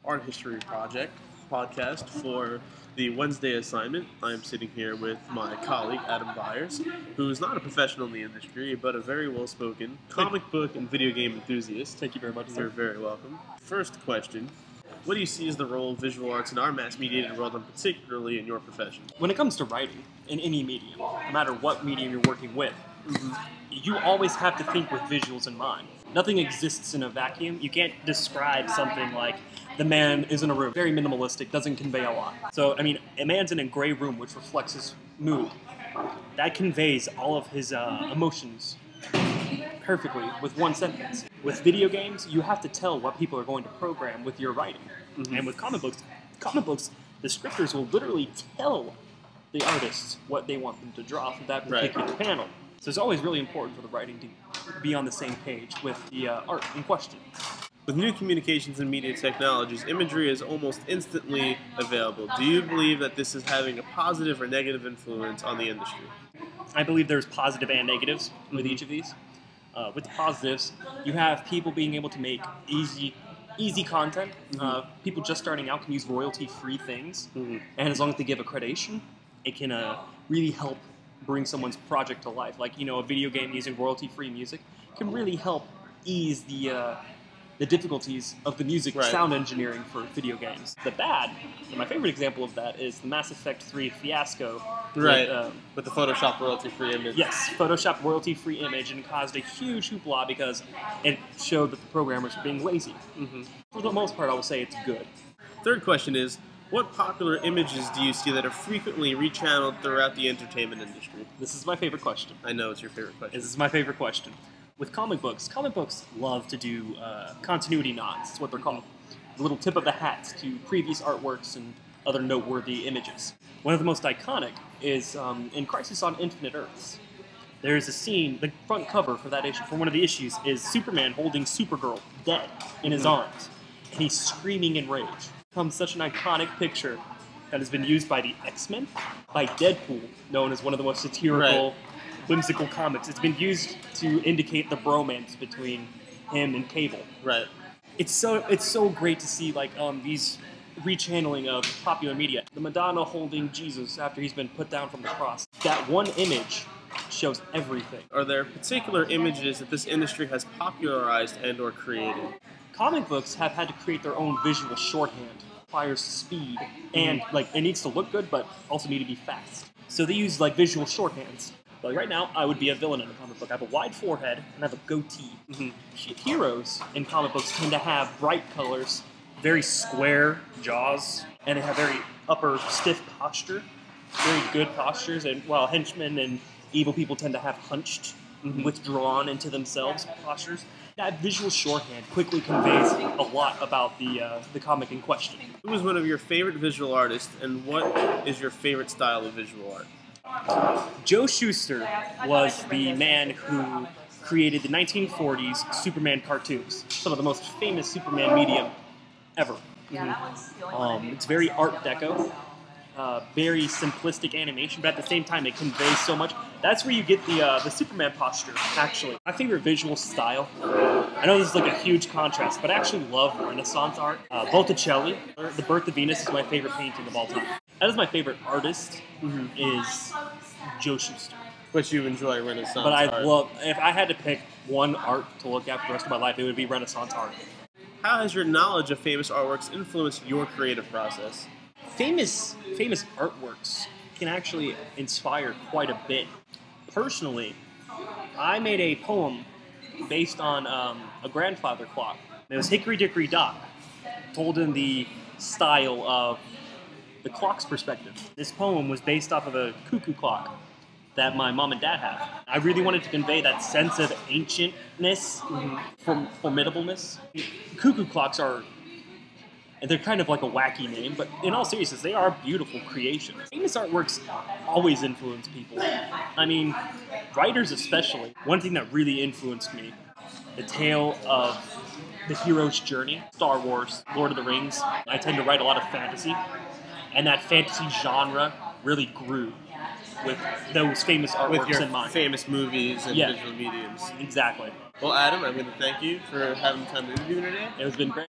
art history podcast for the Wednesday assignment. I am sitting here with my colleague, Adam Byers, who is not a professional in the industry, but a very well-spoken comic book and video game enthusiast. Thank you very much, sir. You're very welcome. First question. What do you see as the role of visual arts in our mass-mediated world, and particularly in your profession? When it comes to writing, in any medium, no matter what medium you're working with, you always have to think with visuals in mind. Nothing exists in a vacuum. You can't describe something like the man is in a room. Very minimalistic, doesn't convey a lot. So, I mean, a man's in a gray room, which reflects his mood. That conveys all of his emotions perfectly with one sentence. With video games, you have to tell what people are going to program with your writing. And with comic books, the scripters will literally tell the artists what they want them to draw for that particular panel. So it's always really important for the writing to be on the same page with the art in question. With new communications and media technologies, imagery is almost instantly available. Do you believe that this is having a positive or negative influence on the industry? I believe there's positive and negatives with each of these. With the positives, you have people being able to make easy content. People just starting out can use royalty-free things, and as long as they give accreditation, it can really help bring someone's project to life. Like, a video game using royalty-free music can really help ease the difficulties of the music sound engineering for video games. The bad, and my favorite example of that is the Mass Effect 3 fiasco. With the Photoshop royalty-free image. Yes, Photoshop royalty-free image, and caused a huge hoopla because it showed that the programmers were being lazy. For the most part, I will say it's good. Third question is, what popular images do you see that are frequently rechanneled throughout the entertainment industry? This is my favorite question. I know it's your favorite question. This is my favorite question. With comic books love to do continuity nods. That's what they're called. A little tip of the hat to previous artworks and other noteworthy images. One of the most iconic is in Crisis on Infinite Earths. There's a scene, the front cover for that issue, for one of the issues, is Superman holding Supergirl dead in his arms, and he's screaming in rage. It becomes such an iconic picture that has been used by the X-Men, by Deadpool, known as one of the most satirical, whimsical comics. It's been used to indicate the bromance between him and Cable. It's so great to see these rechanneling of popular media. The Madonna holding Jesus after he's been put down from the cross. That one image shows everything. Are there particular images that this industry has popularized and or created? Comic books have had to create their own visual shorthand. It requires speed and it needs to look good but also need to be fast. So they use visual shorthands. Like right now, I would be a villain in a comic book. I have a wide forehead and I have a goatee. Heroes in comic books tend to have bright colors, very square jaws, and they have very upper stiff posture, very good postures. And while henchmen and evil people tend to have hunched, withdrawn into themselves postures, that visual shorthand quickly conveys a lot about the comic in question. Who is one of your favorite visual artists, and what is your favorite style of visual art? Joe Shuster was the man who created the 1940s Superman cartoons, some of the most famous Superman medium ever. It's very Art Deco, very simplistic animation, but at the same time it conveys so much. That's where you get the Superman posture, actually. My favorite visual style, I know this is a huge contrast, but I actually love Renaissance art. Botticelli, The Birth of Venus is my favorite painting of all time. That is my favorite artist, is Joe Shuster. But you enjoy Renaissance art. But art. If I had to pick one art to look at for the rest of my life, it would be Renaissance art. How has your knowledge of famous artworks influenced your creative process? Famous artworks can actually inspire quite a bit. Personally, I made a poem based on a grandfather clock. It was Hickory Dickory Dock, told in the style of the clock's perspective. This poem was based off of a cuckoo clock that my mom and dad have. I really wanted to convey that sense of ancientness, formidableness. Cuckoo clocks they're kind of like a wacky name, but in all seriousness, they are beautiful creations. Famous artworks always influence people. I mean, writers especially. One thing that really influenced me, the tale of the hero's journey, Star Wars, Lord of the Rings. I tend to write a lot of fantasy, and that fantasy genre really grew with those famous artworks in mind. Famous movies and visual mediums. Exactly. Well, Adam, I'm going to thank you for having the time to interview me today. It has been great.